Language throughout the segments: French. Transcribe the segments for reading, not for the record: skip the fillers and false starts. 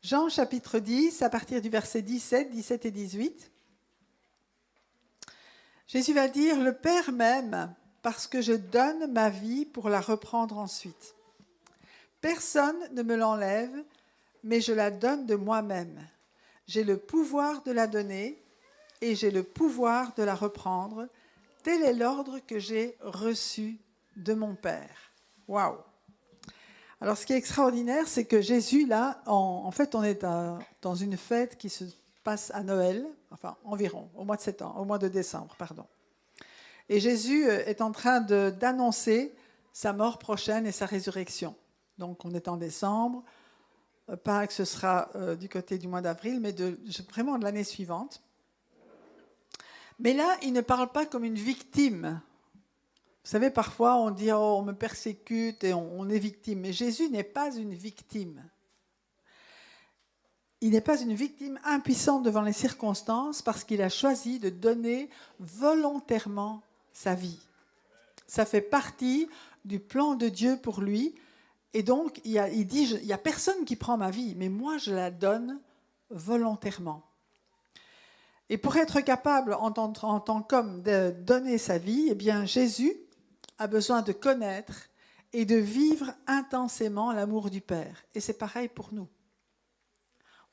Jean chapitre 10, à partir du verset 17, 17 et 18. Jésus va dire, « Le Père m'aime parce que je donne ma vie pour la reprendre ensuite. Personne ne me l'enlève, mais je la donne de moi-même. J'ai le pouvoir de la donner et j'ai le pouvoir de la reprendre. Tel est l'ordre que j'ai reçu de mon Père. » Waouh! Alors, ce qui est extraordinaire, c'est que Jésus, là, en fait, on est dans une fête qui se passe à Noël, enfin, environ, au mois de décembre, pardon. Et Jésus est en train d'annoncer sa mort prochaine et sa résurrection. Donc, on est en décembre, pas que ce sera du côté du mois d'avril, mais vraiment de l'année suivante. Mais là, il ne parle pas comme une victime. Vous savez, parfois, on dit « Oh, on me persécute et on est victime ». Mais Jésus n'est pas une victime. Il n'est pas une victime impuissante devant les circonstances parce qu'il a choisi de donner volontairement sa vie. Ça fait partie du plan de Dieu pour lui. Et donc, il dit « Il n'y a personne qui prend ma vie, mais moi, je la donne volontairement ». Et pour être capable, en tant qu'homme, de donner sa vie, eh bien, Jésus a besoin de connaître et de vivre intensément l'amour du Père. Et c'est pareil pour nous.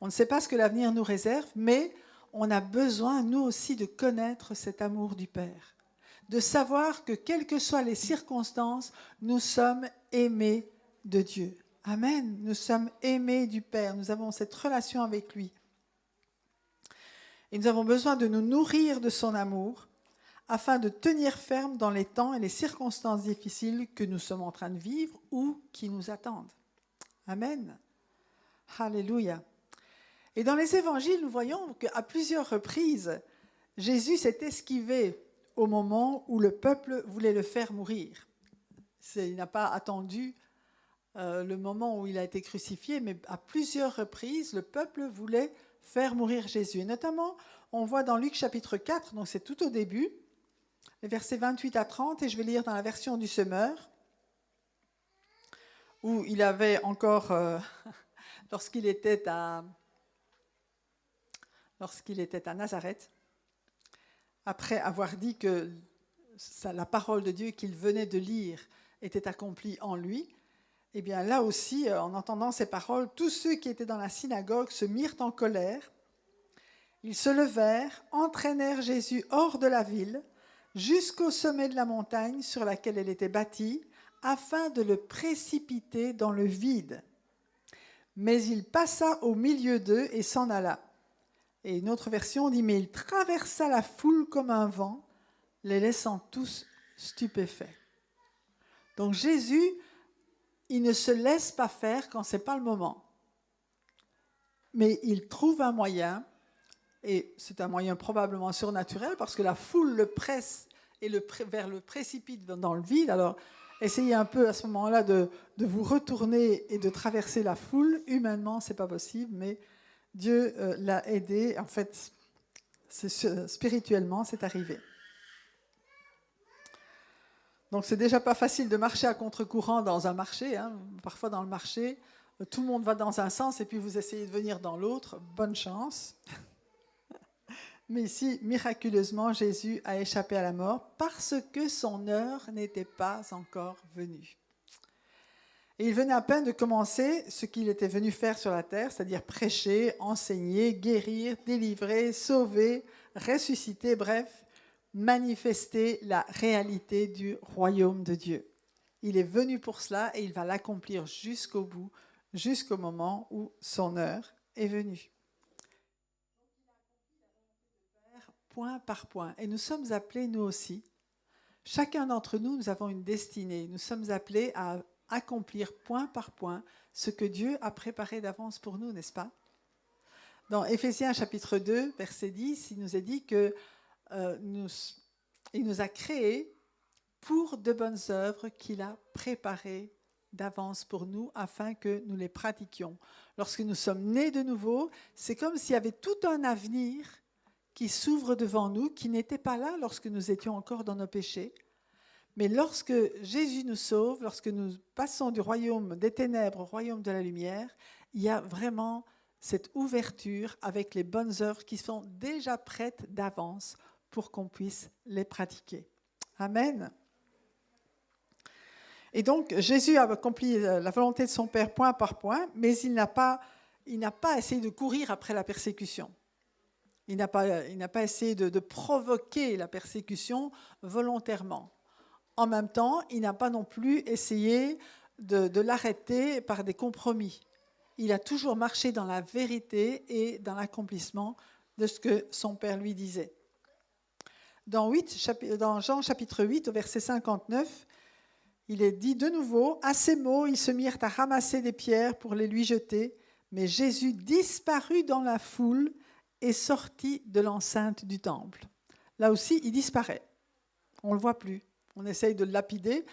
On ne sait pas ce que l'avenir nous réserve, mais on a besoin, nous aussi, de connaître cet amour du Père. De savoir que, quelles que soient les circonstances, nous sommes aimés de Dieu. Amen. Nous sommes aimés du Père. Nous avons cette relation avec lui. Et nous avons besoin de nous nourrir de son amour afin de tenir ferme dans les temps et les circonstances difficiles que nous sommes en train de vivre ou qui nous attendent. Amen. Alléluia. Et dans les évangiles, nous voyons qu'à plusieurs reprises, Jésus s'est esquivé au moment où le peuple voulait le faire mourir. Il n'a pas attendu le moment où il a été crucifié, mais à plusieurs reprises, le peuple voulait faire mourir Jésus. Et notamment, on voit dans Luc chapitre 4, donc c'est tout au début, les versets 28 à 30, et je vais lire dans la version du Semeur, où il avait encore, lorsqu'il était à Nazareth, après avoir dit que la parole de Dieu qu'il venait de lire était accomplie en lui, eh bien là aussi, en entendant ces paroles, tous ceux qui étaient dans la synagogue se mirent en colère. Ils se levèrent, entraînèrent Jésus hors de la ville, jusqu'au sommet de la montagne sur laquelle elle était bâtie, afin de le précipiter dans le vide. Mais il passa au milieu d'eux et s'en alla. Et une autre version dit, mais il traversa la foule comme un vent, les laissant tous stupéfaits. Donc Jésus, il ne se laisse pas faire quand ce n'est pas le moment. Mais il trouve un moyen, et c'est un moyen probablement surnaturel, parce que la foule le presse et le précipite dans le vide. Alors, essayez un peu à ce moment-là de vous retourner et de traverser la foule. Humainement, ce n'est pas possible, mais Dieu l'a aidé. En fait, spirituellement, c'est arrivé. Donc, c'est déjà pas facile de marcher à contre-courant dans un marché. Parfois, dans le marché, tout le monde va dans un sens et puis vous essayez de venir dans l'autre. Bonne chance. Mais ici, miraculeusement, Jésus a échappé à la mort parce que son heure n'était pas encore venue. Et il venait à peine de commencer ce qu'il était venu faire sur la terre, c'est-à-dire prêcher, enseigner, guérir, délivrer, sauver, ressusciter, bref, manifester la réalité du royaume de Dieu. Il est venu pour cela et il va l'accomplir jusqu'au bout, jusqu'au moment où son heure est venue. Point par point. Et nous sommes appelés, nous aussi, chacun d'entre nous, nous avons une destinée. Nous sommes appelés à accomplir point par point ce que Dieu a préparé d'avance pour nous, n'est-ce pas? Dans Éphésiens chapitre 2, verset 10, il nous est dit que il nous a créés pour de bonnes œuvres qu'il a préparées d'avance pour nous afin que nous les pratiquions. Lorsque nous sommes nés de nouveau, c'est comme s'il y avait tout un avenir qui s'ouvre devant nous, qui n'était pas là lorsque nous étions encore dans nos péchés. Mais lorsque Jésus nous sauve, lorsque nous passons du royaume des ténèbres au royaume de la lumière, il y a vraiment cette ouverture avec les bonnes œuvres qui sont déjà prêtes d'avance pour qu'on puisse les pratiquer. Amen. Et donc, Jésus a accompli la volonté de son Père point par point, mais il n'a pas essayé de courir après la persécution. Il n'a pas essayé de provoquer la persécution volontairement. En même temps, il n'a pas non plus essayé de l'arrêter par des compromis. Il a toujours marché dans la vérité et dans l'accomplissement de ce que son Père lui disait. Dans Jean chapitre 8, au verset 59, il est dit de nouveau, à ces mots, ils se mirent à ramasser des pierres pour les lui jeter, mais Jésus disparut dans la foule et sortit de l'enceinte du temple. Là aussi, il disparaît. On ne le voit plus. On essaye de le lapider.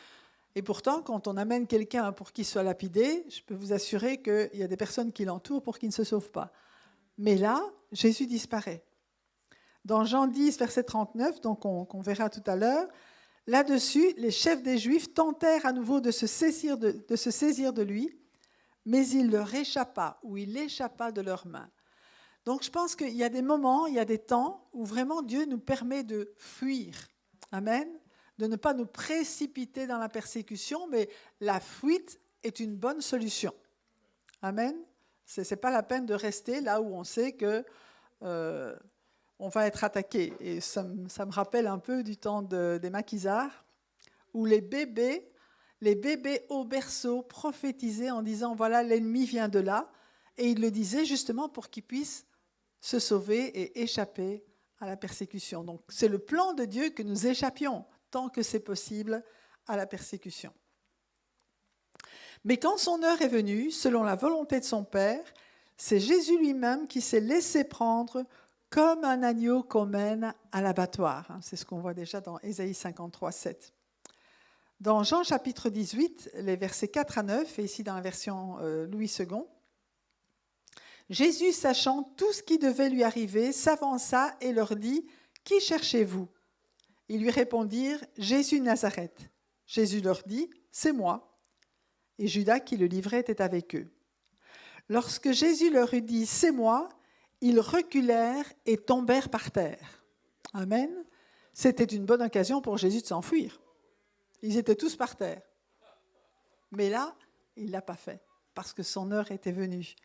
Et pourtant, quand on amène quelqu'un pour qu'il soit lapidé, je peux vous assurer qu'il y a des personnes qui l'entourent pour qu'il ne se sauve pas. Mais là, Jésus disparaît. Dans Jean 10, verset 39, donc qu'on verra tout à l'heure, là-dessus, les chefs des Juifs tentèrent à nouveau de se saisir de lui, mais il leur échappa, ou il échappa de leurs mains. Donc je pense qu'il y a des moments, il y a des temps où vraiment Dieu nous permet de fuir. Amen. De ne pas nous précipiter dans la persécution, mais la fuite est une bonne solution. Amen. Ce n'est pas la peine de rester là où on sait que on va être attaqué. Et ça me rappelle un peu du temps des maquisards, où les bébés au berceau prophétisaient en disant « Voilà, l'ennemi vient de là ». Et ils le disaient justement pour qu'ils puissent se sauver et échapper à la persécution. Donc c'est le plan de Dieu que nous échappions, tant que c'est possible, à la persécution. Mais quand son heure est venue, selon la volonté de son Père, c'est Jésus lui-même qui s'est laissé prendre comme un agneau qu'on mène à l'abattoir. C'est ce qu'on voit déjà dans Ésaïe 53, 7. Dans Jean chapitre 18, les versets 4 à 9, et ici dans la version Louis II, Jésus, sachant tout ce qui devait lui arriver, s'avança et leur dit « Qui cherchez-vous » Ils lui répondirent « Jésus de Nazareth ». Jésus leur dit « C'est moi ». Et Judas qui le livrait était avec eux. Lorsque Jésus leur eut dit « C'est moi », ils reculèrent et tombèrent par terre. Amen. C'était une bonne occasion pour Jésus de s'enfuir. Ils étaient tous par terre. Mais là, il ne l'a pas fait, parce que son heure était venue.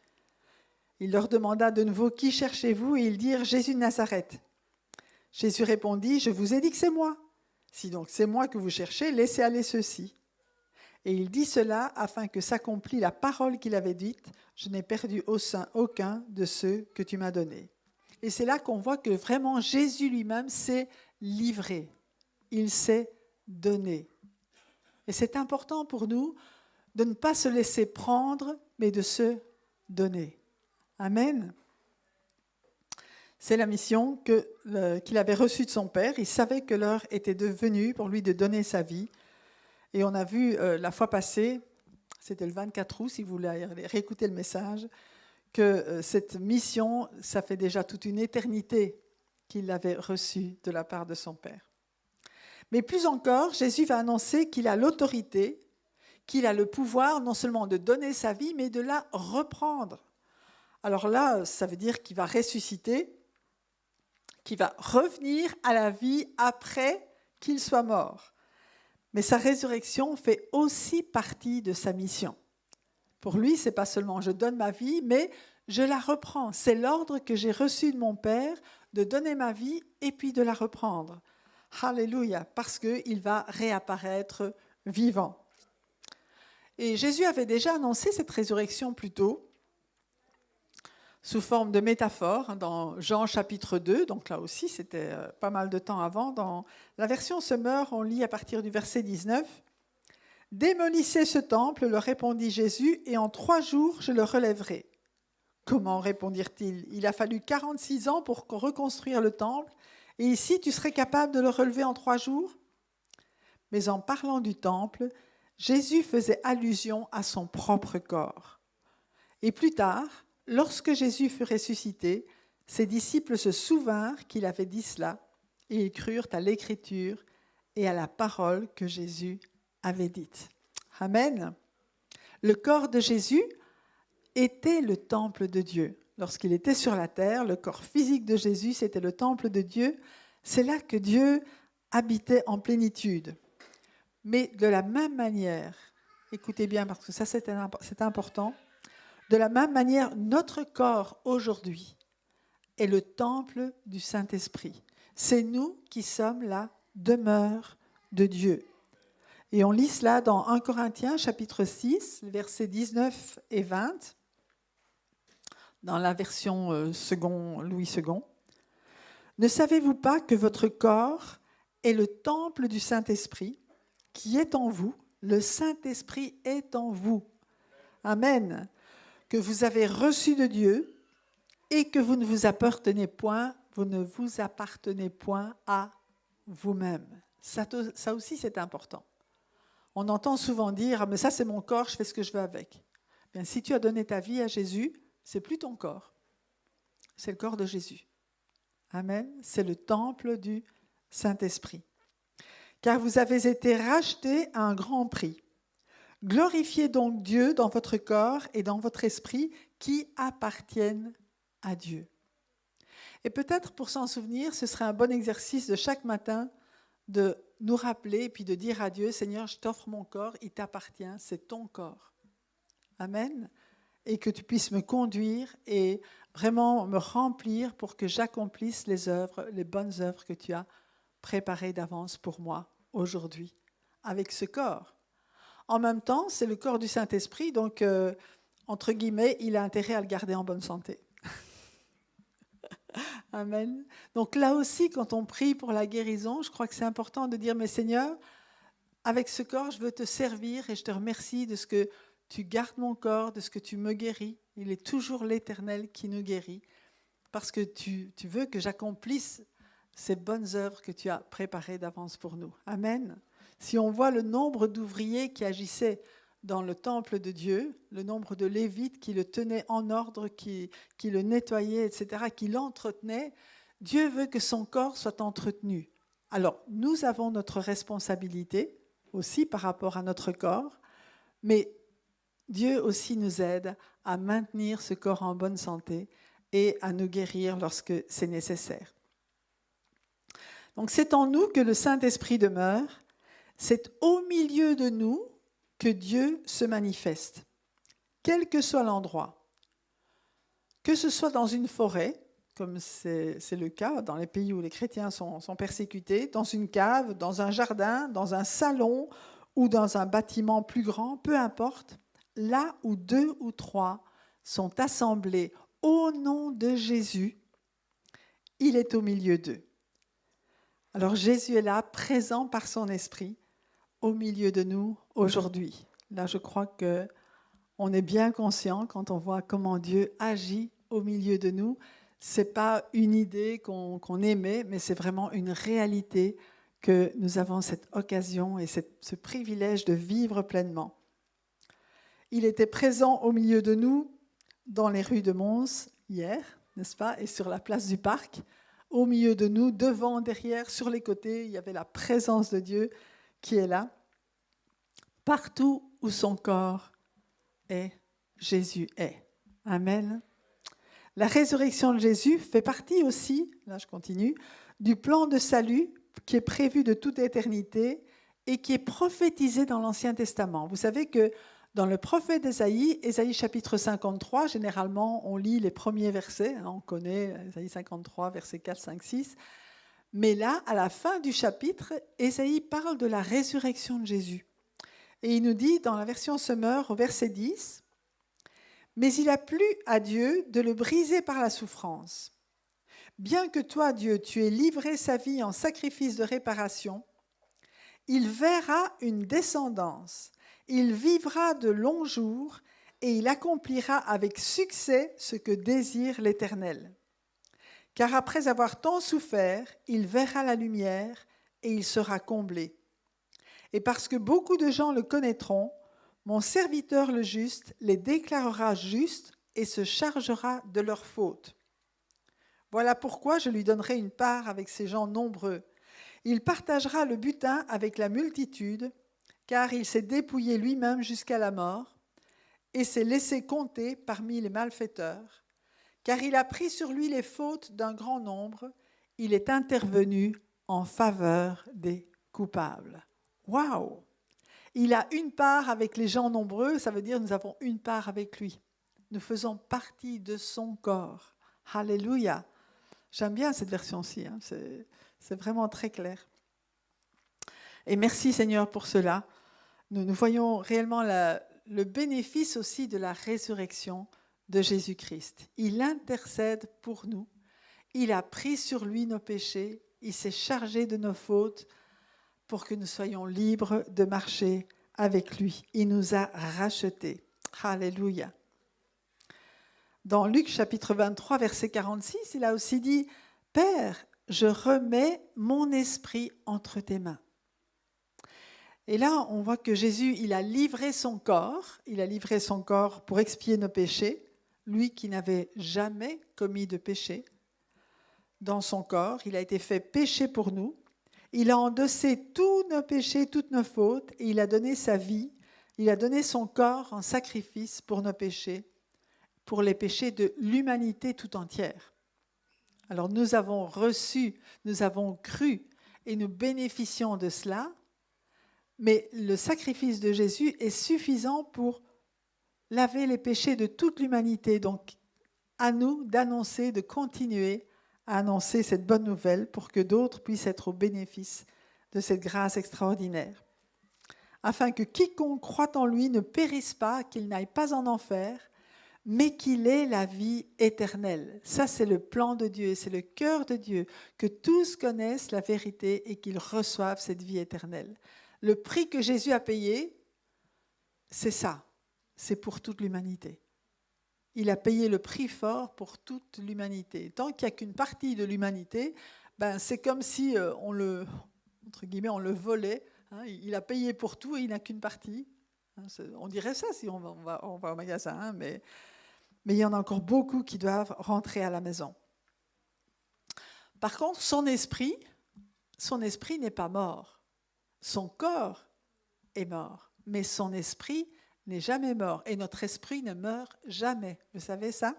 Il leur demanda de nouveau « Qui cherchez-vous » et ils dirent « Jésus de Nazareth ». Jésus répondit « Je vous ai dit que c'est moi. Si donc c'est moi que vous cherchez, laissez aller ceux-ci. » Et il dit cela afin que s'accomplît la parole qu'il avait dite « Je n'ai perdu au sein aucun de ceux que tu m'as donnés. » Et c'est là qu'on voit que vraiment Jésus lui-même s'est livré. Il s'est donné. Et c'est important pour nous de ne pas se laisser prendre, mais de se donner. Amen. C'est la mission qu'il avait reçue de son Père. Il savait que l'heure était devenue pour lui de donner sa vie. Et on a vu la fois passée, c'était le 24 août, si vous voulez réécouter le message, que cette mission, ça fait déjà toute une éternité qu'il l'avait reçue de la part de son Père. Mais plus encore, Jésus va annoncer qu'il a l'autorité, qu'il a le pouvoir non seulement de donner sa vie, mais de la reprendre. Alors là, ça veut dire qu'il va ressusciter, qu'il va revenir à la vie après qu'il soit mort. Mais sa résurrection fait aussi partie de sa mission. Pour lui, ce n'est pas seulement « je donne ma vie », mais je la reprends. C'est l'ordre que j'ai reçu de mon Père de donner ma vie et puis de la reprendre. Alléluia, parce qu'il va réapparaître vivant. Et Jésus avait déjà annoncé cette résurrection plus tôt, sous forme de métaphore, dans Jean chapitre 2, donc là aussi c'était pas mal de temps avant. Dans la version Semeur, on lit à partir du verset 19. « Démolissez ce temple, leur répondit Jésus, et en 3 jours je le relèverai. » Comment, répondirent-ils ? Il a fallu 46 ans pour reconstruire le temple, et ici tu serais capable de le relever en 3 jours ? Mais en parlant du temple, Jésus faisait allusion à son propre corps. Et plus tard, lorsque Jésus fut ressuscité, ses disciples se souvinrent qu'il avait dit cela et ils crurent à l'Écriture et à la parole que Jésus avait dite. Amen. Le corps de Jésus était le temple de Dieu. lorsqu'il était sur la terre, le corps physique de Jésus, c'était le temple de Dieu. C'est là que Dieu habitait en plénitude. Mais de la même manière, écoutez bien parce que ça c'est important, de la même manière, notre corps aujourd'hui est le temple du Saint-Esprit. C'est nous qui sommes la demeure de Dieu. Et on lit cela dans 1 Corinthiens chapitre 6, versets 19 et 20, dans la version Louis II. Ne savez-vous pas que votre corps est le temple du Saint-Esprit qui est en vous? Le Saint-Esprit est en vous. Amen. Que vous avez reçu de Dieu et que vous ne vous appartenez point à vous-même. Ça aussi, c'est important. On entend souvent dire « Ah, mais ça, c'est mon corps, je fais ce que je veux avec. » Bien, si tu as donné ta vie à Jésus, c'est plus ton corps. C'est le corps de Jésus. Amen. C'est le temple du Saint-Esprit. Car vous avez été rachetés à un grand prix. Glorifiez donc Dieu dans votre corps et dans votre esprit qui appartiennent à Dieu. Et peut-être pour s'en souvenir, ce serait un bon exercice de chaque matin de nous rappeler et puis de dire à Dieu, Seigneur, je t'offre mon corps, il t'appartient, c'est ton corps. Amen. Et que tu puisses me conduire et vraiment me remplir pour que j'accomplisse les bonnes œuvres que tu as préparées d'avance pour moi aujourd'hui, avec ce corps. En même temps, c'est le corps du Saint-Esprit, donc, entre guillemets, il a intérêt à le garder en bonne santé. Amen. Donc là aussi, quand on prie pour la guérison, je crois que c'est important de dire, mais Seigneur, avec ce corps, je veux te servir et je te remercie de ce que tu gardes mon corps, de ce que tu me guéris. Il est toujours l'Éternel qui nous guérit, parce que tu veux que j'accomplisse ces bonnes œuvres que tu as préparées d'avance pour nous. Amen. Si on voit le nombre d'ouvriers qui agissaient dans le temple de Dieu, le nombre de Lévites qui le tenaient en ordre, qui le nettoyaient, etc., qui l'entretenaient, Dieu veut que son corps soit entretenu. Alors, nous avons notre responsabilité aussi par rapport à notre corps, mais Dieu aussi nous aide à maintenir ce corps en bonne santé et à nous guérir lorsque c'est nécessaire. Donc, c'est en nous que le Saint-Esprit demeure. C'est au milieu de nous que Dieu se manifeste, quel que soit l'endroit. Que ce soit dans une forêt, comme c'est le cas dans les pays où les chrétiens sont persécutés, dans une cave, dans un jardin, dans un salon ou dans un bâtiment plus grand, peu importe, là où 2 ou 3 sont assemblés au nom de Jésus, il est au milieu d'eux. Alors Jésus est là, présent par son esprit, au milieu de nous aujourd'hui. Là, je crois qu'on est bien conscient quand on voit comment Dieu agit au milieu de nous. Ce n'est pas une idée qu'on émet, mais c'est vraiment une réalité que nous avons cette occasion et ce privilège de vivre pleinement. Il était présent au milieu de nous dans les rues de Mons hier, n'est-ce pas, et sur la place du parc. Au milieu de nous, devant, derrière, sur les côtés, il y avait la présence de Dieu qui est là. Partout où son corps est, Jésus est. Amen. La résurrection de Jésus fait partie aussi, là je continue, du plan de salut qui est prévu de toute éternité et qui est prophétisé dans l'Ancien Testament. Vous savez que dans le prophète Ésaïe, Ésaïe chapitre 53, généralement on lit les premiers versets, on connaît Ésaïe 53, versets 4, 5, 6, mais là, à la fin du chapitre, Ésaïe parle de la résurrection de Jésus. Et il nous dit dans la version Semeur, au verset 10, « Mais il a plu à Dieu de le briser par la souffrance. Bien que toi, Dieu, tu aies livré sa vie en sacrifice de réparation, il verra une descendance, il vivra de longs jours et il accomplira avec succès ce que désire l'Éternel. Car après avoir tant souffert, il verra la lumière et il sera comblé. Et parce que beaucoup de gens le connaîtront, mon serviteur le juste les déclarera justes et se chargera de leurs fautes. Voilà pourquoi je lui donnerai une part avec ces gens nombreux. Il partagera le butin avec la multitude, car il s'est dépouillé lui-même jusqu'à la mort et s'est laissé compter parmi les malfaiteurs, car il a pris sur lui les fautes d'un grand nombre, il est intervenu en faveur des coupables. Waouh! Il a une part avec les gens nombreux, ça veut dire nous avons une part avec lui. Nous faisons partie de son corps. Alléluia! J'aime bien cette version-ci, hein. C'est vraiment très clair. Et merci Seigneur pour cela. Nous voyons réellement le bénéfice aussi de la résurrection de Jésus-Christ. Il intercède pour nous. Il a pris sur lui nos péchés. Il s'est chargé de nos fautes pour que nous soyons libres de marcher avec lui. Il nous a rachetés. Alléluia. Dans Luc chapitre 23, verset 46, il a aussi dit « Père, je remets mon esprit entre tes mains ». Et là, on voit que Jésus, il a livré son corps pour expier nos péchés, lui qui n'avait jamais commis de péché. Dans son corps, il a été fait péché pour nous. Il a endossé tous nos péchés, toutes nos fautes, et il a donné sa vie, il a donné son corps en sacrifice pour nos péchés, pour les péchés de l'humanité tout entière. Alors nous avons reçu, nous avons cru, et nous bénéficions de cela, mais le sacrifice de Jésus est suffisant pour laver les péchés de toute l'humanité. Donc, à nous d'annoncer, de continuer à annoncer cette bonne nouvelle pour que d'autres puissent être au bénéfice de cette grâce extraordinaire. Afin que quiconque croit en lui ne périsse pas, qu'il n'aille pas en enfer, mais qu'il ait la vie éternelle. Ça, c'est le plan de Dieu, c'est le cœur de Dieu, que tous connaissent la vérité et qu'ils reçoivent cette vie éternelle. Le prix que Jésus a payé, c'est ça, c'est pour toute l'humanité. Il a payé le prix fort pour toute l'humanité. Tant qu'il n'y a qu'une partie de l'humanité, c'est comme si on le volait. Hein, il a payé pour tout et il n'a qu'une partie. Hein, on dirait ça si on va au magasin, hein, mais il y en a encore beaucoup qui doivent rentrer à la maison. Par contre, son esprit n'est pas mort. Son corps est mort, mais son esprit n'est jamais mort. Et notre esprit ne meurt jamais. Vous savez ça?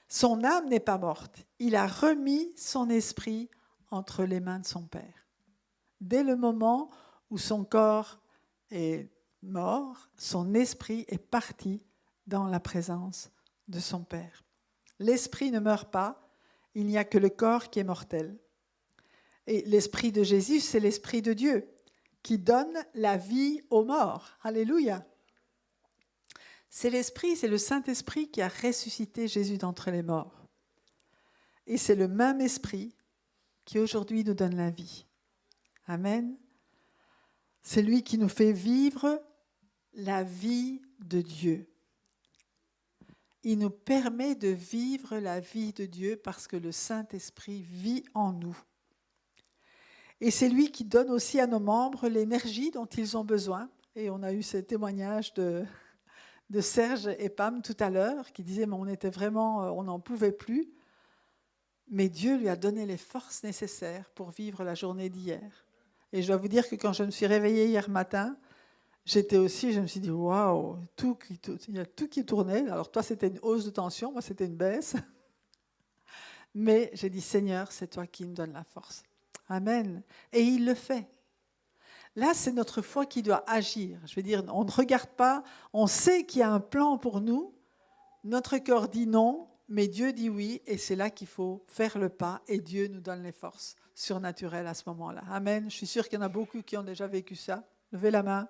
Son âme n'est pas morte. Il a remis son esprit entre les mains de son Père. Dès le moment où son corps est mort, son esprit est parti dans la présence de son Père. L'esprit ne meurt pas, il n'y a que le corps qui est mortel. Et l'esprit de Jésus, c'est l'esprit de Dieu qui donne la vie aux morts. Alléluia. C'est l'esprit, c'est le Saint-Esprit qui a ressuscité Jésus d'entre les morts. Et c'est le même esprit qui aujourd'hui nous donne la vie. Amen. C'est lui qui nous fait vivre la vie de Dieu. Il nous permet de vivre la vie de Dieu parce que le Saint-Esprit vit en nous. Et c'est lui qui donne aussi à nos membres l'énergie dont ils ont besoin. Et on a eu ce témoignage de Serge et Pam tout à l'heure, qui disaient mais on n'en pouvait plus. Mais Dieu lui a donné les forces nécessaires pour vivre la journée d'hier. Et je dois vous dire que quand je me suis réveillée hier matin, je me suis dit waouh, il y a tout qui tournait. Alors toi c'était une hausse de tension, moi c'était une baisse. Mais j'ai dit Seigneur, c'est toi qui me donnes la force. Amen. Et il le fait. Là, c'est notre foi qui doit agir. Je veux dire, on ne regarde pas, on sait qu'il y a un plan pour nous. Notre corps dit non, mais Dieu dit oui, et c'est là qu'il faut faire le pas, et Dieu nous donne les forces surnaturelles à ce moment-là. Amen. Je suis sûre qu'il y en a beaucoup qui ont déjà vécu ça. Levez la main.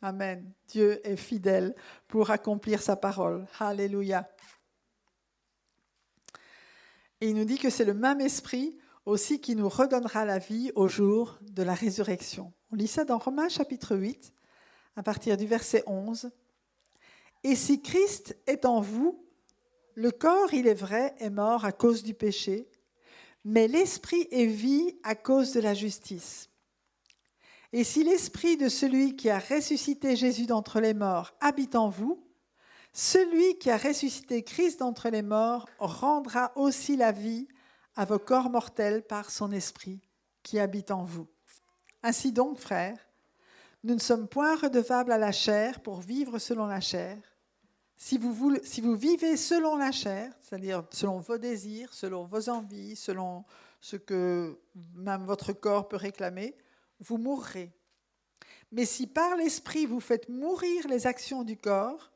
Amen. Dieu est fidèle pour accomplir sa parole. Alléluia. Et il nous dit que c'est le même esprit aussi qui nous redonnera la vie au jour de la résurrection. On lit ça dans Romains chapitre 8, à partir du verset 11. « Et si Christ est en vous, le corps, il est vrai, est mort à cause du péché, mais l'esprit est vie à cause de la justice. Et si l'esprit de celui qui a ressuscité Jésus d'entre les morts habite en vous, celui qui a ressuscité Christ d'entre les morts rendra aussi la vie à vos corps mortels par son esprit qui habite en vous. Ainsi donc, frères, nous ne sommes point redevables à la chair pour vivre selon la chair. si vous vivez selon la chair, c'est-à-dire selon vos désirs, selon vos envies, selon ce que même votre corps peut réclamer, vous mourrez. Mais si par l'esprit vous faites mourir les actions du corps,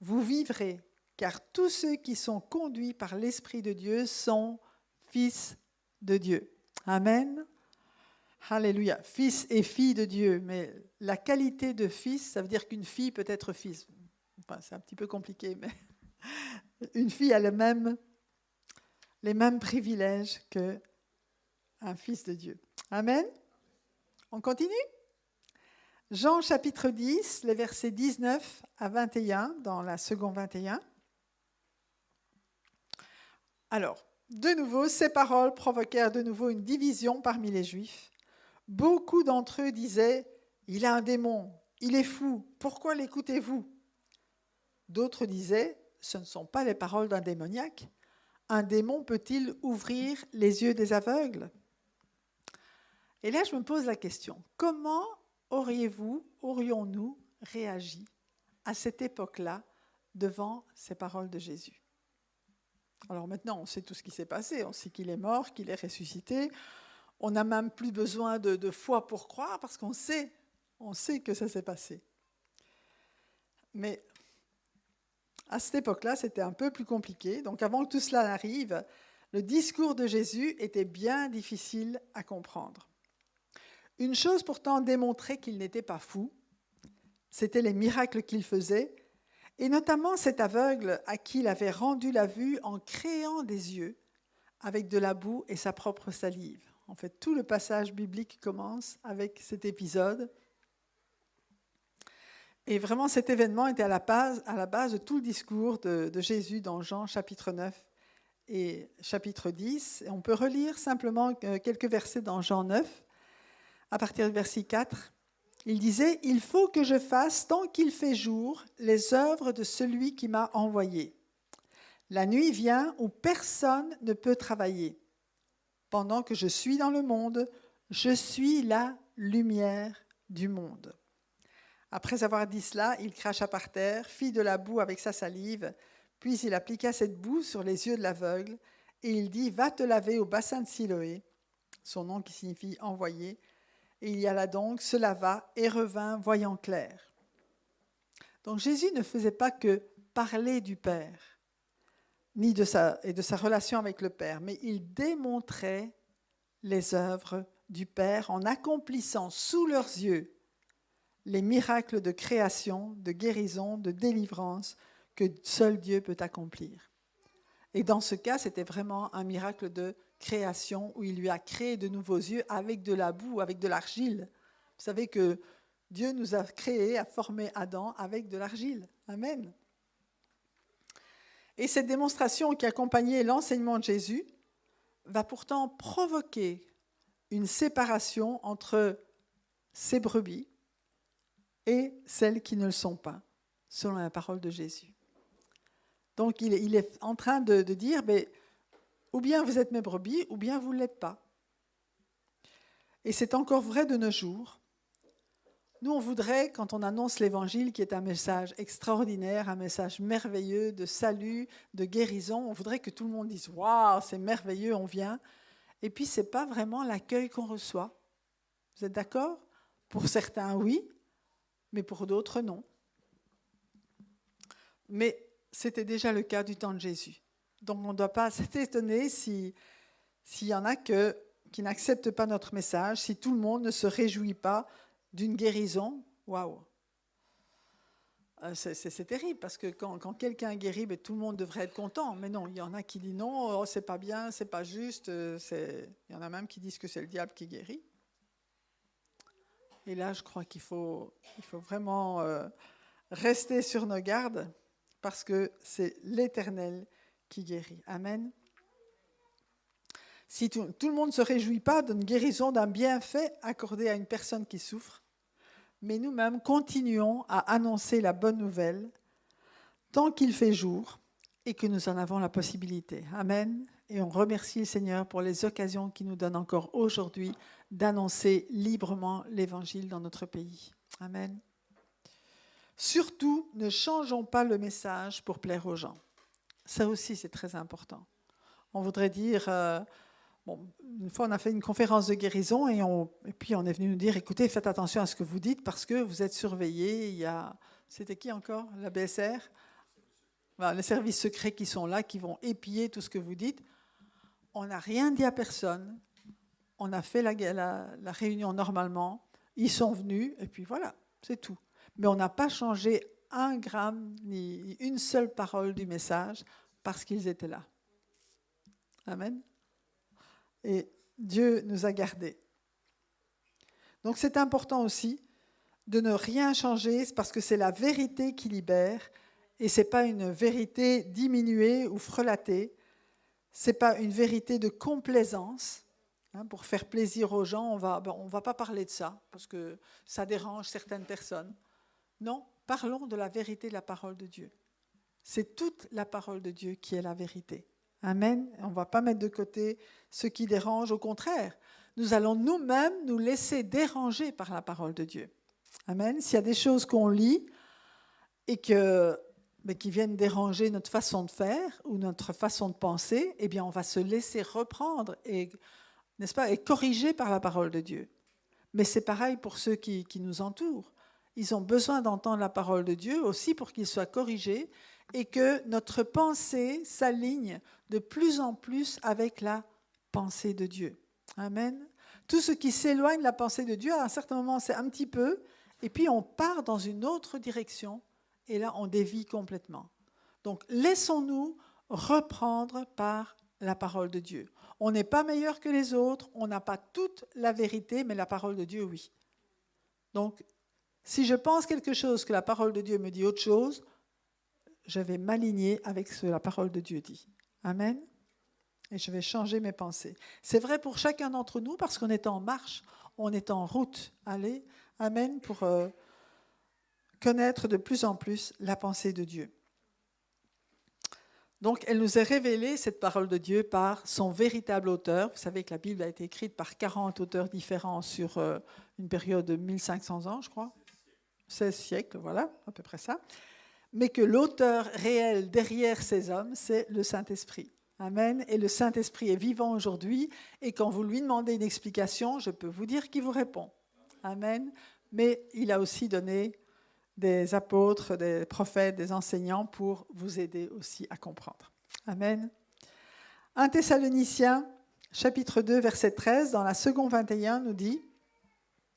vous vivrez, car tous ceux qui sont conduits par l'Esprit de Dieu sont fils de Dieu. Amen. Alléluia. Fils et fille de Dieu. Mais la qualité de fils, ça veut dire qu'une fille peut être fils. Enfin, c'est un petit peu compliqué, mais une fille a les mêmes privilèges qu'un fils de Dieu. Amen. On continue ? Jean chapitre 10, les versets 19 à 21, dans la seconde 21. Alors, de nouveau, ces paroles provoquèrent de nouveau une division parmi les Juifs. Beaucoup d'entre eux disaient « Il a un démon, il est fou, pourquoi l'écoutez-vous » D'autres disaient « Ce ne sont pas les paroles d'un démoniaque. Un démon peut-il ouvrir les yeux des aveugles ?» Et là, je me pose la question, comment aurions-nous réagi à cette époque-là devant ces paroles de Jésus? Alors maintenant, on sait tout ce qui s'est passé, on sait qu'il est mort, qu'il est ressuscité, on n'a même plus besoin de foi pour croire parce qu'on sait que ça s'est passé. Mais à cette époque-là, c'était un peu plus compliqué. Donc avant que tout cela n'arrive, le discours de Jésus était bien difficile à comprendre. Une chose pourtant démontrait qu'il n'était pas fou, c'était les miracles qu'il faisait, et notamment cet aveugle à qui il avait rendu la vue en créant des yeux avec de la boue et sa propre salive. En fait, tout le passage biblique commence avec cet épisode. Et vraiment, cet événement était à la base de tout le discours de Jésus dans Jean chapitre 9 et chapitre 10. Et on peut relire simplement quelques versets dans Jean 9, à partir du verset 4. Il disait « Il faut que je fasse, tant qu'il fait jour, les œuvres de celui qui m'a envoyé. La nuit vient où personne ne peut travailler. Pendant que je suis dans le monde, je suis la lumière du monde. » Après avoir dit cela, il cracha par terre, fit de la boue avec sa salive, puis il appliqua cette boue sur les yeux de l'aveugle, et il dit « Va te laver au bassin de Siloé », son nom qui signifie « envoyé », et il y alla donc, se lava et revint voyant clair. Donc Jésus ne faisait pas que parler du Père, ni de sa relation avec le Père, mais il démontrait les œuvres du Père en accomplissant sous leurs yeux les miracles de création, de guérison, de délivrance que seul Dieu peut accomplir. Et dans ce cas, c'était vraiment un miracle de création où il lui a créé de nouveaux yeux avec de la boue, avec de l'argile. Vous savez que Dieu nous a créés, a formé Adam avec de l'argile. Amen. Et cette démonstration qui accompagnait l'enseignement de Jésus va pourtant provoquer une séparation entre ses brebis et celles qui ne le sont pas, selon la parole de Jésus. Donc il est en train de dire, ou bien vous êtes mes brebis, ou bien vous ne l'êtes pas. Et c'est encore vrai de nos jours. Nous, on voudrait, quand on annonce l'Évangile, qui est un message extraordinaire, un message merveilleux de salut, de guérison, on voudrait que tout le monde dise « Waouh, c'est merveilleux, on vient ». Et puis, ce n'est pas vraiment l'accueil qu'on reçoit. Vous êtes d'accord ? Pour certains, oui, mais pour d'autres, non. Mais c'était déjà le cas du temps de Jésus. Donc, on ne doit pas s'étonner s'il y en a qui n'acceptent pas notre message, si tout le monde ne se réjouit pas d'une guérison. Waouh! C'est terrible, parce que quand quelqu'un guérit, tout le monde devrait être content. Mais non, il y en a qui disent non, oh, c'est pas bien, c'est pas juste. Il y en a même qui disent que c'est le diable qui guérit. Et là, je crois qu'il faut vraiment rester sur nos gardes, parce que c'est l'Éternel qui guérit. Amen. Si tout le monde ne se réjouit pas d'une guérison, d'un bienfait accordé à une personne qui souffre, mais nous-mêmes continuons à annoncer la bonne nouvelle tant qu'il fait jour et que nous en avons la possibilité. Amen. Et on remercie le Seigneur pour les occasions qu'il nous donne encore aujourd'hui d'annoncer librement l'Évangile dans notre pays. Amen. Surtout, ne changeons pas le message pour plaire aux gens. Ça aussi, c'est très important. On voudrait dire, une fois on a fait une conférence de guérison et puis on est venu nous dire, écoutez, faites attention à ce que vous dites parce que vous êtes surveillés. C'était qui encore? La BSR? Voilà, les services secrets qui sont là, qui vont épier tout ce que vous dites. On n'a rien dit à personne. On a fait la réunion normalement. Ils sont venus et puis voilà, c'est tout. Mais on n'a pas changé un gramme ni une seule parole du message parce qu'ils étaient là. Amen. Et Dieu nous a gardés. Donc c'est important aussi de ne rien changer parce que c'est la vérité qui libère et ce n'est pas une vérité diminuée ou frelatée. Ce n'est pas une vérité de complaisance. Pour faire plaisir aux gens, on va pas parler de ça parce que ça dérange certaines personnes. Non, parlons de la vérité de la parole de Dieu. C'est toute la parole de Dieu qui est la vérité. Amen. On ne va pas mettre de côté ce qui dérange. Au contraire, nous allons nous-mêmes nous laisser déranger par la parole de Dieu. Amen. S'il y a des choses qu'on lit et qui viennent déranger notre façon de faire ou notre façon de penser, eh bien, on va se laisser reprendre n'est-ce pas, et corriger par la parole de Dieu. Mais c'est pareil pour ceux qui nous entourent. Ils ont besoin d'entendre la parole de Dieu aussi pour qu'ils soient corrigés et que notre pensée s'aligne de plus en plus avec la pensée de Dieu. Amen. Tout ce qui s'éloigne de la pensée de Dieu, à un certain moment, c'est un petit peu, et puis on part dans une autre direction, et là, on dévie complètement. Donc, laissons-nous reprendre par la parole de Dieu. On n'est pas meilleur que les autres, on n'a pas toute la vérité, mais la parole de Dieu, oui. Donc, si je pense quelque chose que la parole de Dieu me dit autre chose, je vais m'aligner avec ce que la parole de Dieu dit. Amen. Et je vais changer mes pensées. C'est vrai pour chacun d'entre nous parce qu'on est en marche, on est en route. Allez, amen, pour connaître de plus en plus la pensée de Dieu. Donc, elle nous est révélée, cette parole de Dieu, par son véritable auteur. Vous savez que la Bible a été écrite par 40 auteurs différents sur une période de 1500 ans, je crois. 16 siècles, voilà, à peu près ça. Mais que l'auteur réel derrière ces hommes, c'est le Saint-Esprit. Amen. Et le Saint-Esprit est vivant aujourd'hui. Et quand vous lui demandez une explication, je peux vous dire qu'il vous répond. Amen. Mais il a aussi donné des apôtres, des prophètes, des enseignants pour vous aider aussi à comprendre. Amen. 1 Thessaloniciens, chapitre 2, verset 13, dans la seconde 21, nous dit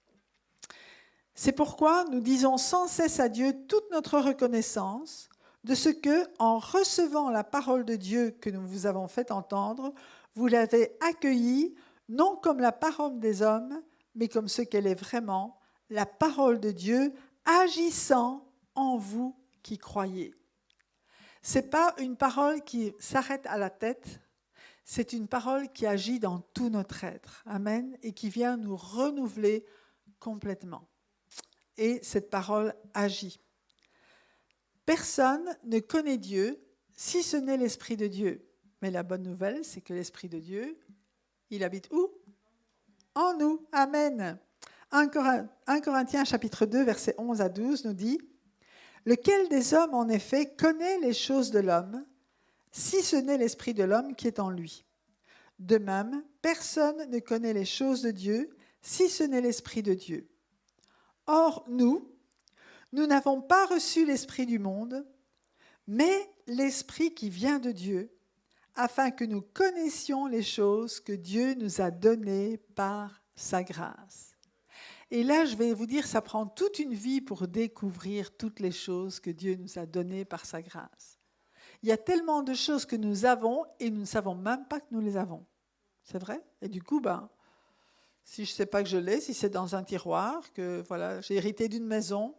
« C'est pourquoi nous disons sans cesse à Dieu toute notre reconnaissance de ce que, en recevant la parole de Dieu que nous vous avons fait entendre, vous l'avez accueillie non comme la parole des hommes, mais comme ce qu'elle est vraiment, la parole de Dieu, agissant en vous qui croyez. » Ce n'est pas une parole qui s'arrête à la tête, c'est une parole qui agit dans tout notre être. Amen. Et qui vient nous renouveler complètement. Et cette parole agit. Personne ne connaît Dieu si ce n'est l'Esprit de Dieu. Mais la bonne nouvelle, c'est que l'Esprit de Dieu, il habite où? En nous. Amen. 1 Corinthiens chapitre 2, versets 11 à 12 nous dit « Lequel des hommes, en effet, connaît les choses de l'homme, si ce n'est l'esprit de l'homme qui est en lui? De même, personne ne connaît les choses de Dieu, si ce n'est l'esprit de Dieu. Or, nous n'avons pas reçu l'esprit du monde, mais l'esprit qui vient de Dieu, afin que nous connaissions les choses que Dieu nous a données par sa grâce. » Et là, je vais vous dire, ça prend toute une vie pour découvrir toutes les choses que Dieu nous a données par sa grâce. Il y a tellement de choses que nous avons et nous ne savons même pas que nous les avons. C'est vrai? Et du coup, si je ne sais pas que je l'ai, si c'est dans un tiroir, que voilà, j'ai hérité d'une maison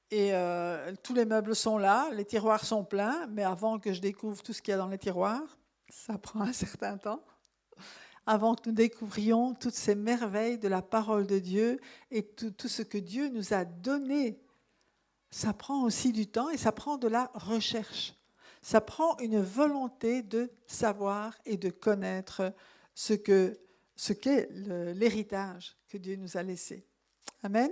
et tous les meubles sont là, les tiroirs sont pleins, mais avant que je découvre tout ce qu'il y a dans les tiroirs, ça prend un certain temps. Avant que nous découvrions toutes ces merveilles de la parole de Dieu et tout ce que Dieu nous a donné. Ça prend aussi du temps et ça prend de la recherche. Ça prend une volonté de savoir et de connaître ce qu'est l'héritage que Dieu nous a laissé. Amen.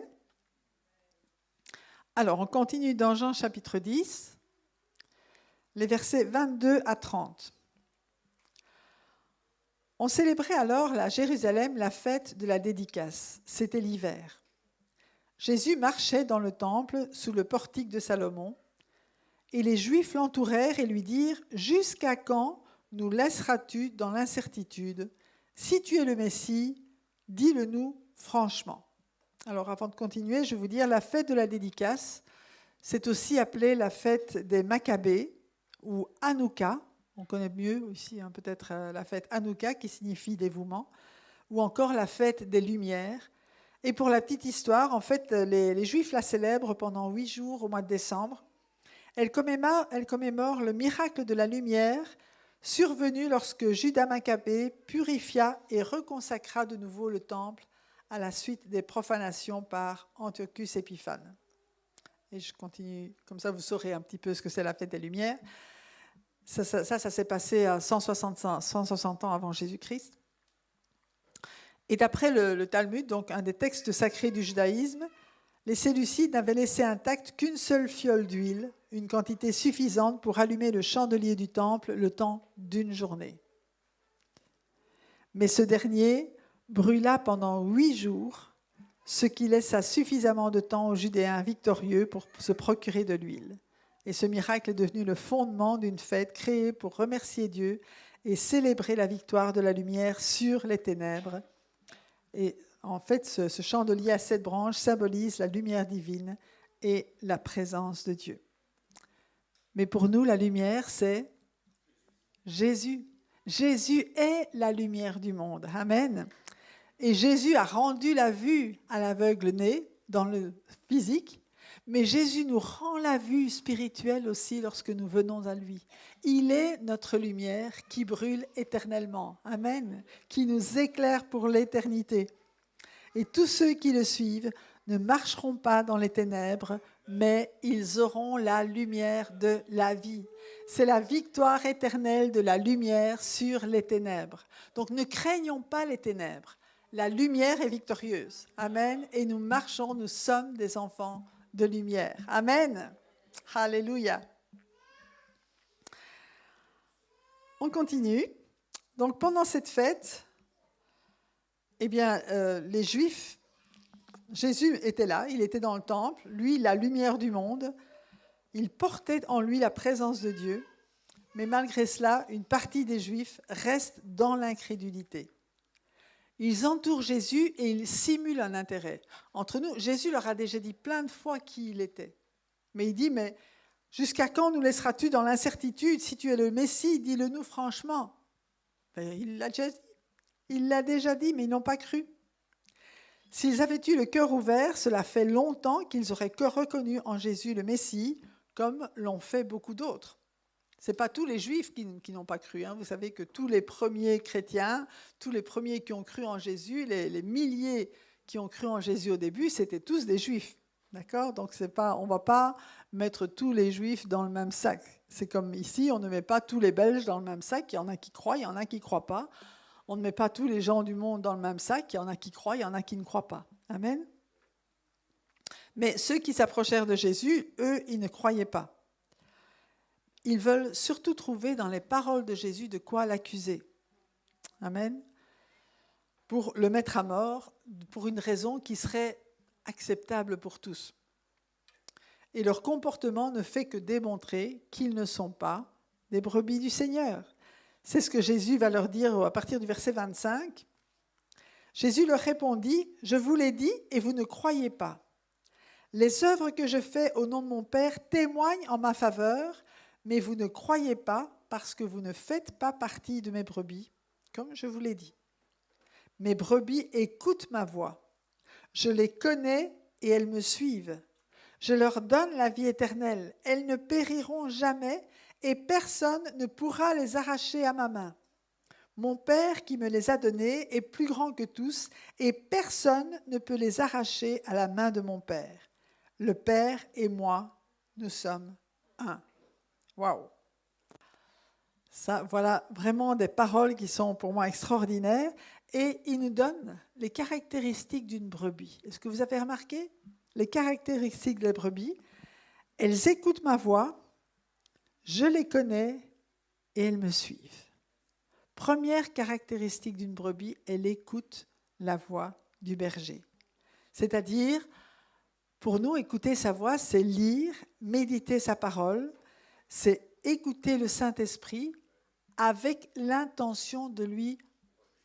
Alors, on continue dans Jean chapitre 10, les versets 22 à 30. On célébrait alors à Jérusalem la fête de la dédicace. C'était l'hiver. Jésus marchait dans le temple sous le portique de Salomon, et les Juifs l'entourèrent et lui dirent « Jusqu'à quand nous laisseras-tu dans l'incertitude ? Si tu es le Messie, dis-le-nous franchement. » Alors avant de continuer, je vais vous dire la fête de la dédicace, c'est aussi appelée la fête des Maccabées ou Hanouka. On connaît mieux aussi peut-être la fête Hanouka qui signifie dévouement, ou encore la fête des Lumières. Et pour la petite histoire, en fait, les Juifs la célèbrent pendant 8 jours au mois de décembre. Elle commémore le miracle de la lumière survenu lorsque Judas Maccabée purifia et reconsacra de nouveau le temple à la suite des profanations par Antiochus Épiphane. Et je continue, comme ça vous saurez un petit peu ce que c'est la fête des Lumières. Ça s'est passé à 160 ans avant Jésus-Christ. Et d'après le Talmud, donc un des textes sacrés du judaïsme, les Séleucides n'avaient laissé intacte qu'une seule fiole d'huile, une quantité suffisante pour allumer le chandelier du temple le temps d'une journée. Mais ce dernier brûla pendant 8 jours, ce qui laissa suffisamment de temps aux Judéens victorieux pour se procurer de l'huile. Et ce miracle est devenu le fondement d'une fête créée pour remercier Dieu et célébrer la victoire de la lumière sur les ténèbres. Et en fait, ce chandelier à 7 branches symbolise la lumière divine et la présence de Dieu. Mais pour nous, la lumière, c'est Jésus. Jésus est la lumière du monde. Amen. Et Jésus a rendu la vue à l'aveugle-né dans le physique, mais Jésus nous rend la vue spirituelle aussi lorsque nous venons à lui. Il est notre lumière qui brûle éternellement. Amen. Qui nous éclaire pour l'éternité. Et tous ceux qui le suivent ne marcheront pas dans les ténèbres, mais ils auront la lumière de la vie. C'est la victoire éternelle de la lumière sur les ténèbres. Donc ne craignons pas les ténèbres. La lumière est victorieuse. Amen. Et nous marchons, nous sommes des enfants de lumière. Amen. Alléluia. On continue. Donc pendant cette fête, les Juifs, Jésus était là, il était dans le temple, lui, la lumière du monde, il portait en lui la présence de Dieu, mais malgré cela, une partie des Juifs reste dans l'incrédulité. Ils entourent Jésus et ils simulent un intérêt. Entre nous, Jésus leur a déjà dit plein de fois qui il était. Mais il dit, mais jusqu'à quand nous laisseras-tu dans l'incertitude? Si tu es le Messie, dis-le-nous franchement. Il l'a déjà dit. Il l'a déjà dit, mais ils n'ont pas cru. S'ils avaient eu le cœur ouvert, cela fait longtemps qu'ils auraient reconnu en Jésus le Messie, comme l'ont fait beaucoup d'autres. Ce n'est pas tous les Juifs qui n'ont pas cru. Vous savez que tous les premiers chrétiens, tous les premiers qui ont cru en Jésus, les milliers qui ont cru en Jésus au début, c'était tous des Juifs. D'accord ? Donc on ne va pas mettre tous les Juifs dans le même sac. C'est comme ici, on ne met pas tous les Belges dans le même sac. Il y en a qui croient, il y en a qui ne croient pas. On ne met pas tous les gens du monde dans le même sac. Il y en a qui croient, il y en a qui ne croient pas. Amen. Mais ceux qui s'approchèrent de Jésus, eux, ils ne croyaient pas. Ils veulent surtout trouver dans les paroles de Jésus de quoi l'accuser. Amen. Pour le mettre à mort, pour une raison qui serait acceptable pour tous. Et leur comportement ne fait que démontrer qu'ils ne sont pas des brebis du Seigneur. C'est ce que Jésus va leur dire à partir du verset 25. Jésus leur répondit, « Je vous l'ai dit et vous ne croyez pas. Les œuvres que je fais au nom de mon Père témoignent en ma faveur, mais vous ne croyez pas parce que vous ne faites pas partie de mes brebis, comme je vous l'ai dit. Mes brebis écoutent ma voix. Je les connais et elles me suivent. Je leur donne la vie éternelle. Elles ne périront jamais et personne ne pourra les arracher à ma main. Mon Père qui me les a donnés est plus grand que tous et personne ne peut les arracher à la main de mon Père. Le Père et moi, nous sommes un. » Waouh! Ça, voilà vraiment des paroles qui sont pour moi extraordinaires. Et il nous donne les caractéristiques d'une brebis. Est-ce que vous avez remarqué? les caractéristiques des brebis. Elles écoutent ma voix, je les connais et elles me suivent. Première caractéristique d'une brebis, elle écoute la voix du berger. C'est-à-dire, pour nous, écouter sa voix, c'est lire, méditer sa parole, c'est écouter le Saint-Esprit avec l'intention de lui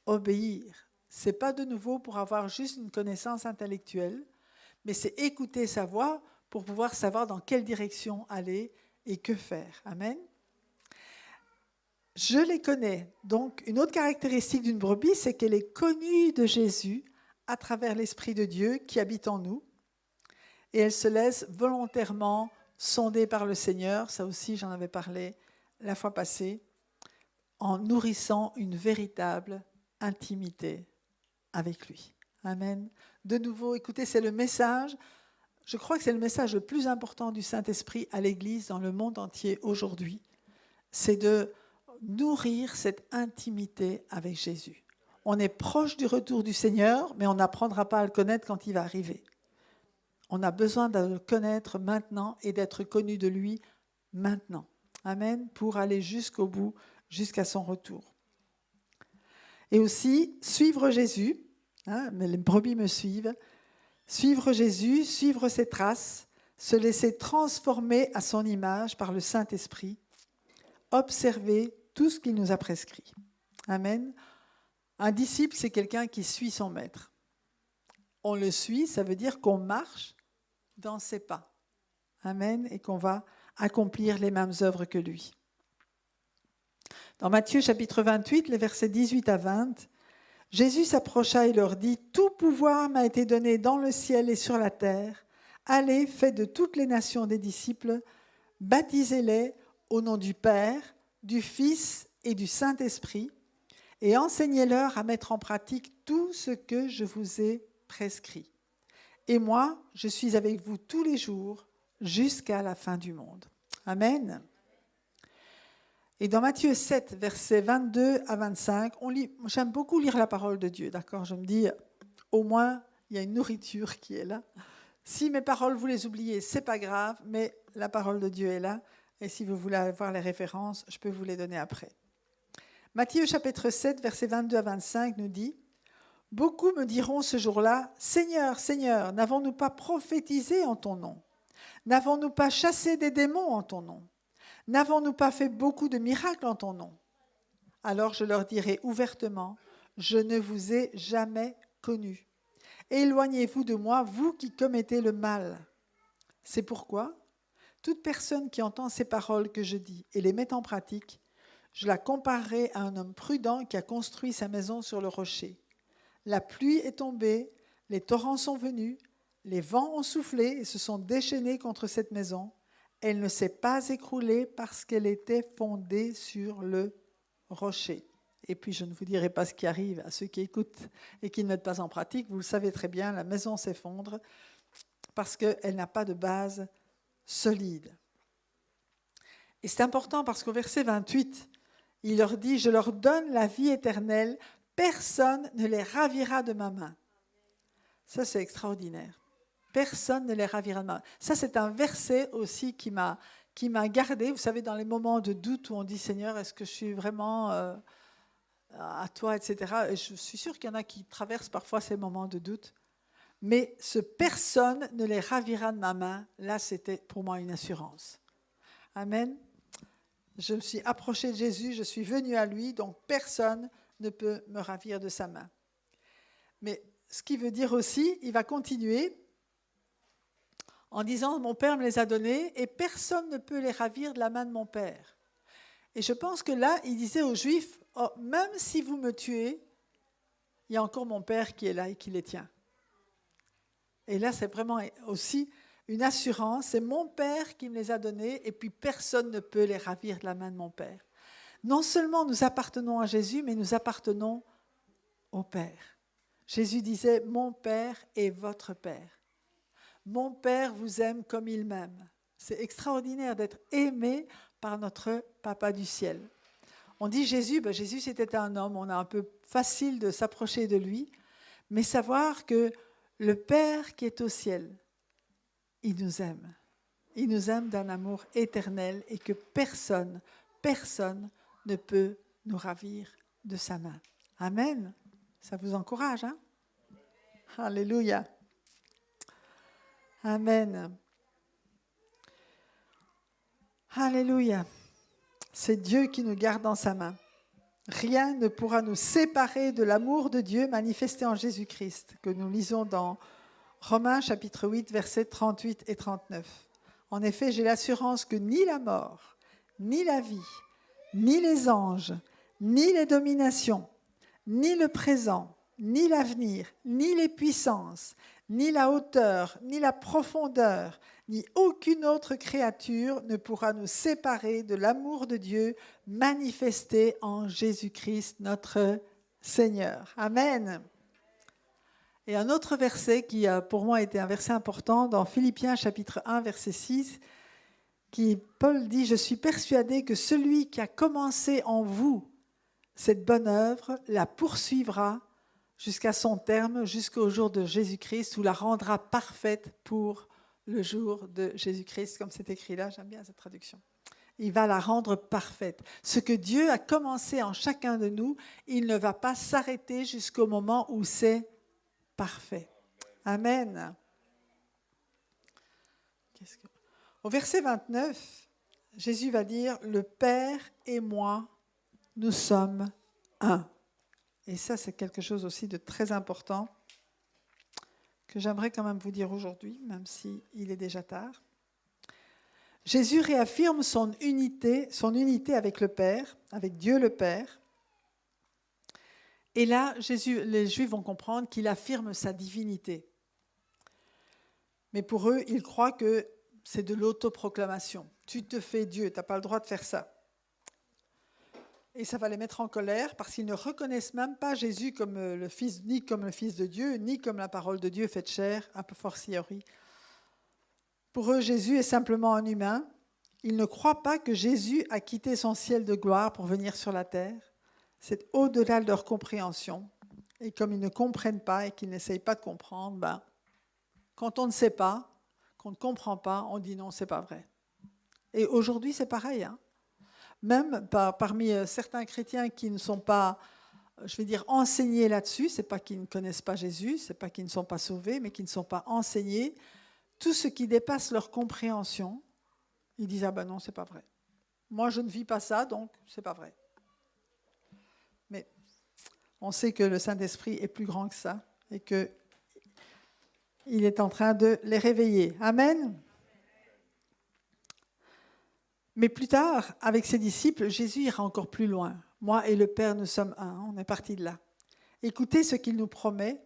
obéir. Ce n'est pas de nouveau pour avoir juste une connaissance intellectuelle, mais c'est écouter sa voix pour pouvoir savoir dans quelle direction aller et que faire. Amen. Je les connais. Donc, une autre caractéristique d'une brebis, c'est qu'elle est connue de Jésus à travers l'Esprit de Dieu qui habite en nous. Et elle se laisse volontairement sonder par le Seigneur. Ça aussi, j'en avais parlé la fois passée, en nourrissant une véritable intimité avec lui. Amen. De nouveau, écoutez, c'est le message, je crois que c'est le message le plus important du Saint-Esprit à l'Église dans le monde entier aujourd'hui. C'est de nourrir cette intimité avec Jésus. On est proche du retour du Seigneur, mais on n'apprendra pas à le connaître quand il va arriver. On a besoin de le connaître maintenant et d'être connu de lui maintenant. Amen. Pour aller jusqu'au bout, jusqu'à son retour. Et aussi, suivre Jésus. Mais les brebis me suivent. Suivre Jésus, suivre ses traces, se laisser transformer à son image par le Saint-Esprit, observer tout ce qu'il nous a prescrit. Amen. Un disciple, c'est quelqu'un qui suit son maître. On le suit, ça veut dire qu'on marche dans ses pas. Amen. Et qu'on va accomplir les mêmes œuvres que lui. Dans Matthieu chapitre 28, les versets 18 à 20, Jésus s'approcha et leur dit « Tout pouvoir m'a été donné dans le ciel et sur la terre. Allez, faites de toutes les nations des disciples, baptisez-les au nom du Père, du Fils et du Saint-Esprit, et enseignez-leur à mettre en pratique tout ce que je vous ai prescrit. Et moi, je suis avec vous tous les jours jusqu'à la fin du monde. » Amen. Et dans Matthieu 7, versets 22 à 25, j'aime beaucoup lire la parole de Dieu, d'accord ? Je me dis, au moins, il y a une nourriture qui est là. Si mes paroles, vous les oubliez, ce n'est pas grave, mais la parole de Dieu est là. Et si vous voulez avoir les références, je peux vous les donner après. Matthieu chapitre 7, versets 22 à 25 nous dit, « Beaucoup me diront ce jour-là, « Seigneur, Seigneur, n'avons-nous pas prophétisé en ton nom ? N'avons-nous pas chassé des démons en ton nom ? N'avons-nous pas fait beaucoup de miracles en ton nom ? Alors je leur dirai ouvertement, je ne vous ai jamais connus. Éloignez-vous de moi, vous qui commettez le mal. C'est pourquoi, toute personne qui entend ces paroles que je dis et les met en pratique, je la comparerai à un homme prudent qui a construit sa maison sur le rocher. La pluie est tombée, les torrents sont venus, les vents ont soufflé et se sont déchaînés contre cette maison. Elle ne s'est pas écroulée parce qu'elle était fondée sur le rocher. Et puis, je ne vous dirai pas ce qui arrive à ceux qui écoutent et qui ne mettent pas en pratique. Vous le savez très bien, la maison s'effondre parce qu'elle n'a pas de base solide. Et c'est important parce qu'au verset 28, il leur dit « Je leur donne la vie éternelle, personne ne les ravira de ma main. » Ça, c'est extraordinaire. Personne ne les ravira de ma main. Ça, c'est un verset aussi qui m'a gardé. Vous savez, dans les moments de doute où on dit « Seigneur, est-ce que je suis vraiment à toi, etc. » Et je suis sûre qu'il y en a qui traversent parfois ces moments de doute. Mais ce « personne ne les ravira de ma main », là, c'était pour moi une assurance. Amen. Je me suis approchée de Jésus, je suis venue à lui, donc personne ne peut me ravir de sa main. Mais ce qui veut dire aussi, il va continuer en disant « Mon Père me les a donnés et personne ne peut les ravir de la main de mon Père. » Et je pense que là, il disait aux Juifs « Oh, même si vous me tuez, il y a encore mon Père qui est là et qui les tient. » Et là, c'est vraiment aussi une assurance. C'est mon Père qui me les a donnés et puis personne ne peut les ravir de la main de mon Père. Non seulement nous appartenons à Jésus, mais nous appartenons au Père. Jésus disait « Mon Père est votre Père. Mon Père vous aime comme il m'aime. » C'est extraordinaire d'être aimé par notre Papa du ciel. On dit Jésus, Jésus c'était un homme, on a un peu facile de s'approcher de lui, mais savoir que le Père qui est au ciel il nous aime. Il nous aime d'un amour éternel et que personne ne peut nous ravir de sa main. Amen. Ça vous encourage, hein? Alléluia. Amen. Alléluia. C'est Dieu qui nous garde dans sa main. Rien ne pourra nous séparer de l'amour de Dieu manifesté en Jésus-Christ, que nous lisons dans Romains chapitre 8, versets 38 et 39. En effet, j'ai l'assurance que ni la mort, ni la vie, ni les anges, ni les dominations, ni le présent, ni l'avenir, ni les puissances, ni la hauteur, ni la profondeur, ni aucune autre créature ne pourra nous séparer de l'amour de Dieu manifesté en Jésus-Christ, notre Seigneur. Amen. Et un autre verset qui a pour moi été un verset important dans Philippiens chapitre 1, verset 6, qui Paul dit « Je suis persuadé que celui qui a commencé en vous cette bonne œuvre la poursuivra jusqu'à son terme, jusqu'au jour de Jésus-Christ, ou la rendra parfaite pour le jour de Jésus-Christ », comme c'est écrit là, j'aime bien cette traduction. Il va la rendre parfaite. Ce que Dieu a commencé en chacun de nous, il ne va pas s'arrêter jusqu'au moment où c'est parfait. Amen. Au verset 29, Jésus va dire « Le Père et moi, nous sommes un ». Et ça, c'est quelque chose aussi de très important que j'aimerais quand même vous dire aujourd'hui, même s'il est déjà tard. Jésus réaffirme son unité avec le Père, avec Dieu le Père. Et là, les Juifs vont comprendre qu'il affirme sa divinité. Mais pour eux, ils croient que c'est de l'autoproclamation. Tu te fais Dieu, tu n'as pas le droit de faire ça. Et ça va les mettre en colère parce qu'ils ne reconnaissent même pas Jésus comme le Fils, ni comme le Fils de Dieu, ni comme la parole de Dieu faite chair, a fortiori. Pour eux, Jésus est simplement un humain. Ils ne croient pas que Jésus a quitté son ciel de gloire pour venir sur la terre. C'est au-delà de leur compréhension. Et comme ils ne comprennent pas et qu'ils n'essayent pas de comprendre, quand on ne sait pas, qu'on ne comprend pas, on dit non, c'est pas vrai. Et aujourd'hui, c'est pareil, hein. Même parmi certains chrétiens qui ne sont pas, je vais dire, enseignés là-dessus, ce n'est pas qu'ils ne connaissent pas Jésus, ce n'est pas qu'ils ne sont pas sauvés, mais qu'ils ne sont pas enseignés, tout ce qui dépasse leur compréhension, ils disent « Ah ben non, ce n'est pas vrai. Moi, je ne vis pas ça, donc ce n'est pas vrai. » Mais on sait que le Saint-Esprit est plus grand que ça et qu'il est en train de les réveiller. Amen. Mais plus tard, avec ses disciples, Jésus ira encore plus loin. Moi et le Père, nous sommes un. On est parti de là. Écoutez ce qu'il nous promet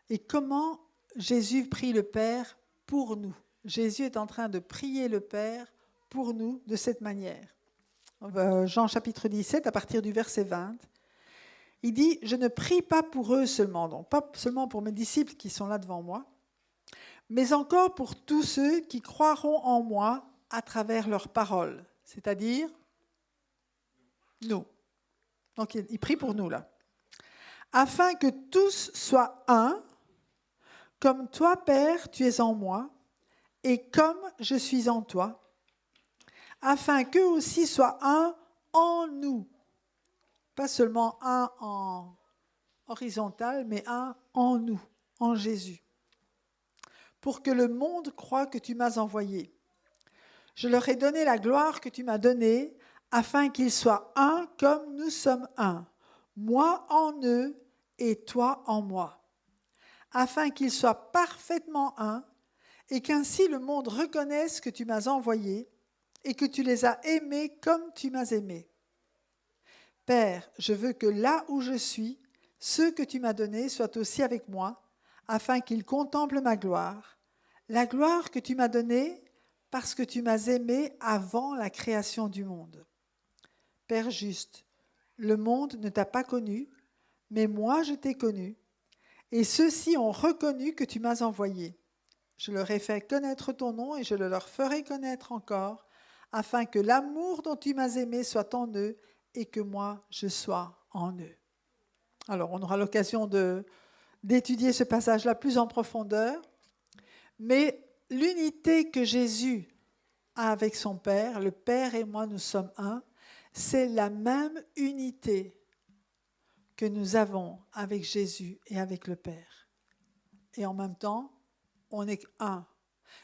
et comment Jésus prie le Père pour nous. Jésus est en train de prier le Père pour nous de cette manière. Jean chapitre 17, à partir du verset 20, il dit « Je ne prie pas pour eux seulement, donc pas seulement pour mes disciples qui sont là devant moi, mais encore pour tous ceux qui croiront en moi à travers leurs paroles, c'est-à-dire nous. » Donc il prie pour nous là. « Afin que tous soient un, comme toi, Père, tu es en moi, et comme je suis en toi, afin qu'eux aussi soient un en nous. » Pas seulement un en horizontal, mais un en nous, en Jésus. « Pour que le monde croie que tu m'as envoyé. Je leur ai donné la gloire que tu m'as donnée, afin qu'ils soient un comme nous sommes un, moi en eux et toi en moi, afin qu'ils soient parfaitement un, et qu'ainsi le monde reconnaisse que tu m'as envoyé et que tu les as aimés comme tu m'as aimé. Père, je veux que là où je suis, ceux que tu m'as donnés soient aussi avec moi, afin qu'ils contemplent ma gloire, la gloire que tu m'as donnée parce que tu m'as aimé avant la création du monde. Père juste, le monde ne t'a pas connu, mais moi je t'ai connu, et ceux-ci ont reconnu que tu m'as envoyé. Je leur ai fait connaître ton nom et je le leur ferai connaître encore, afin que l'amour dont tu m'as aimé soit en eux et que moi je sois en eux. Alors on aura l'occasion d'étudier ce passage-là plus en profondeur, mais l'unité que Jésus a avec son Père, le Père et moi, nous sommes un, c'est la même unité que nous avons avec Jésus et avec le Père. Et en même temps, on est un.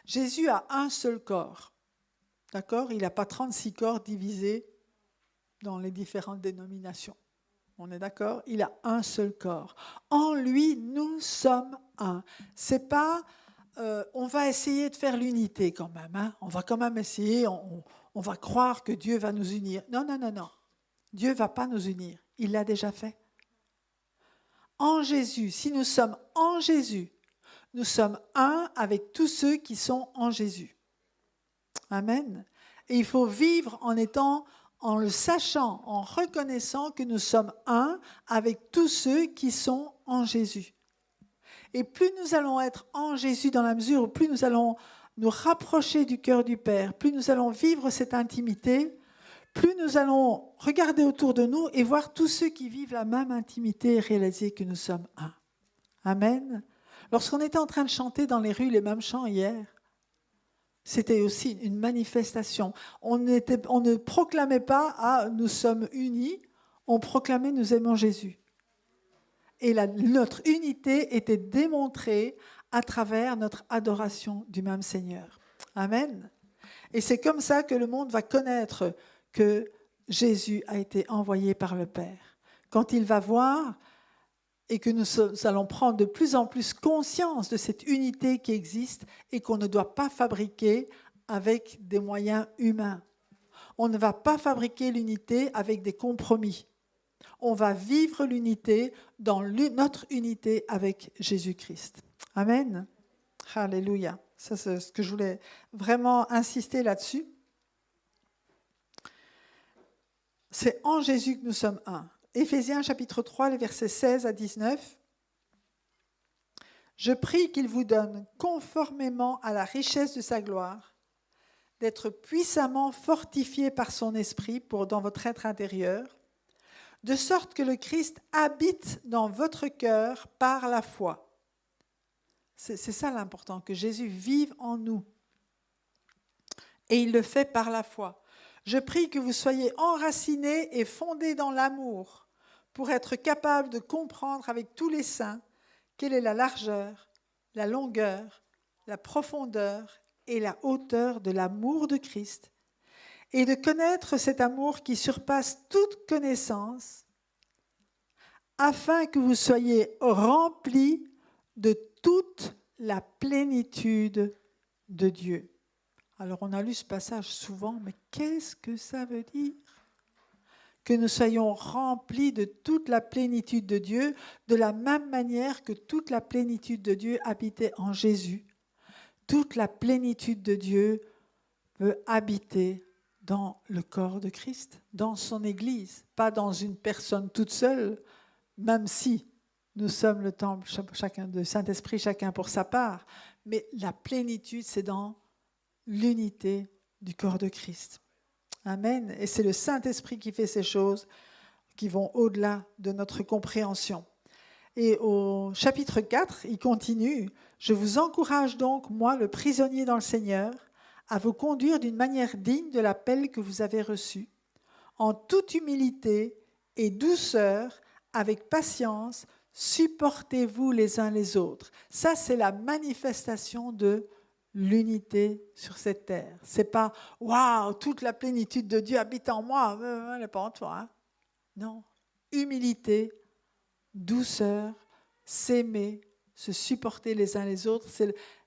Jésus a un seul corps. D'accord ? Il n'a pas 36 corps divisés dans les différentes dénominations. On est d'accord ? Il a un seul corps. En lui, nous sommes un. C'est pas, on va essayer de faire l'unité quand même. Hein ? On va quand même essayer, on va croire que Dieu va nous unir. Non, non, non, non. Dieu ne va pas nous unir. Il l'a déjà fait. En Jésus, si nous sommes en Jésus, nous sommes un avec tous ceux qui sont en Jésus. Amen. Et il faut vivre en le sachant, en reconnaissant que nous sommes un avec tous ceux qui sont en Jésus. Et plus nous allons être en Jésus dans la mesure où plus nous allons nous rapprocher du cœur du Père, plus nous allons vivre cette intimité, plus nous allons regarder autour de nous et voir tous ceux qui vivent la même intimité et réaliser que nous sommes un. Amen. Lorsqu'on était en train de chanter dans les rues les mêmes chants hier, c'était aussi une manifestation. On ne proclamait pas « Ah, nous sommes unis », on proclamait « Nous aimons Jésus ». Et notre unité était démontrée à travers notre adoration du même Seigneur. Amen. Et c'est comme ça que le monde va connaître que Jésus a été envoyé par le Père. Quand il va voir et que nous allons prendre de plus en plus conscience de cette unité qui existe et qu'on ne doit pas fabriquer avec des moyens humains. On ne va pas fabriquer l'unité avec des compromis. On va vivre l'unité dans notre unité avec Jésus-Christ. Amen. Alléluia. Ça, c'est ce que je voulais vraiment insister là-dessus. C'est en Jésus que nous sommes un. Éphésiens chapitre 3, les versets 16 à 19. « Je prie qu'il vous donne, conformément à la richesse de sa gloire, d'être puissamment fortifiés par son esprit dans votre être intérieur, de sorte que le Christ habite dans votre cœur par la foi. » C'est ça l'important, que Jésus vive en nous. Et il le fait par la foi. « Je prie que vous soyez enracinés et fondés dans l'amour, pour être capable de comprendre avec tous les saints quelle est la largeur, la longueur, la profondeur et la hauteur de l'amour de Christ, et de connaître cet amour qui surpasse toute connaissance, afin que vous soyez remplis de toute la plénitude de Dieu. » Alors on a lu ce passage souvent, mais qu'est-ce que ça veut dire ? Que nous soyons remplis de toute la plénitude de Dieu, de la même manière que toute la plénitude de Dieu habitait en Jésus. Toute la plénitude de Dieu veut habiter dans le corps de Christ, dans son Église, pas dans une personne toute seule, même si nous sommes le temple chacun de Saint-Esprit, chacun pour sa part. Mais la plénitude, c'est dans l'unité du corps de Christ. Amen. Et c'est le Saint-Esprit qui fait ces choses qui vont au-delà de notre compréhension. Et au chapitre 4, il continue. « Je vous encourage donc, moi, le prisonnier dans le Seigneur, à vous conduire d'une manière digne de l'appel que vous avez reçu, en toute humilité et douceur, avec patience, supportez-vous les uns les autres. » Ça, c'est la manifestation de l'unité sur cette terre. C'est pas « Waouh, toute la plénitude de Dieu habite en moi. » Elle n'est pas en toi. Hein? Non. Humilité, douceur, s'aimer, se supporter les uns les autres.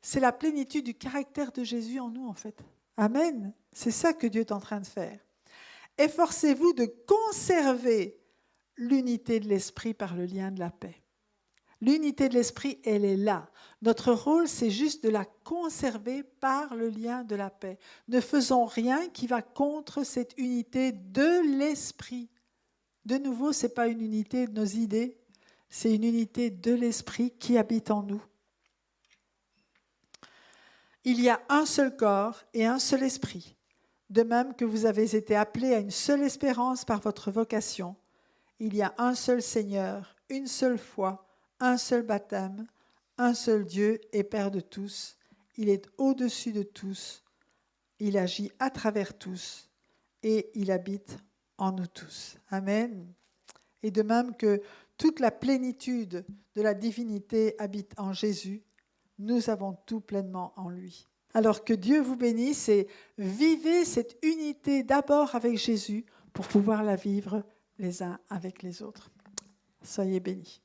C'est la plénitude du caractère de Jésus en nous, en fait. Amen. C'est ça que Dieu est en train de faire. Efforcez-vous de conserver l'unité de l'esprit par le lien de la paix. L'unité de l'esprit, elle est là. Notre rôle, c'est juste de la conserver par le lien de la paix. Ne faisons rien qui va contre cette unité de l'esprit. De nouveau, ce n'est pas une unité de nos idées, c'est une unité de l'esprit qui habite en nous. Il y a un seul corps et un seul esprit, de même que vous avez été appelés à une seule espérance par votre vocation. Il y a un seul Seigneur, une seule foi, un seul baptême, un seul Dieu et Père de tous. il est au-dessus de tous, il agit à travers tous et il habite en nous tous. Amen. Et de même que toute la plénitude de la divinité habite en Jésus, nous avons tout pleinement en lui. Alors que Dieu vous bénisse et vivez cette unité d'abord avec Jésus pour pouvoir la vivre les uns avec les autres. Soyez bénis.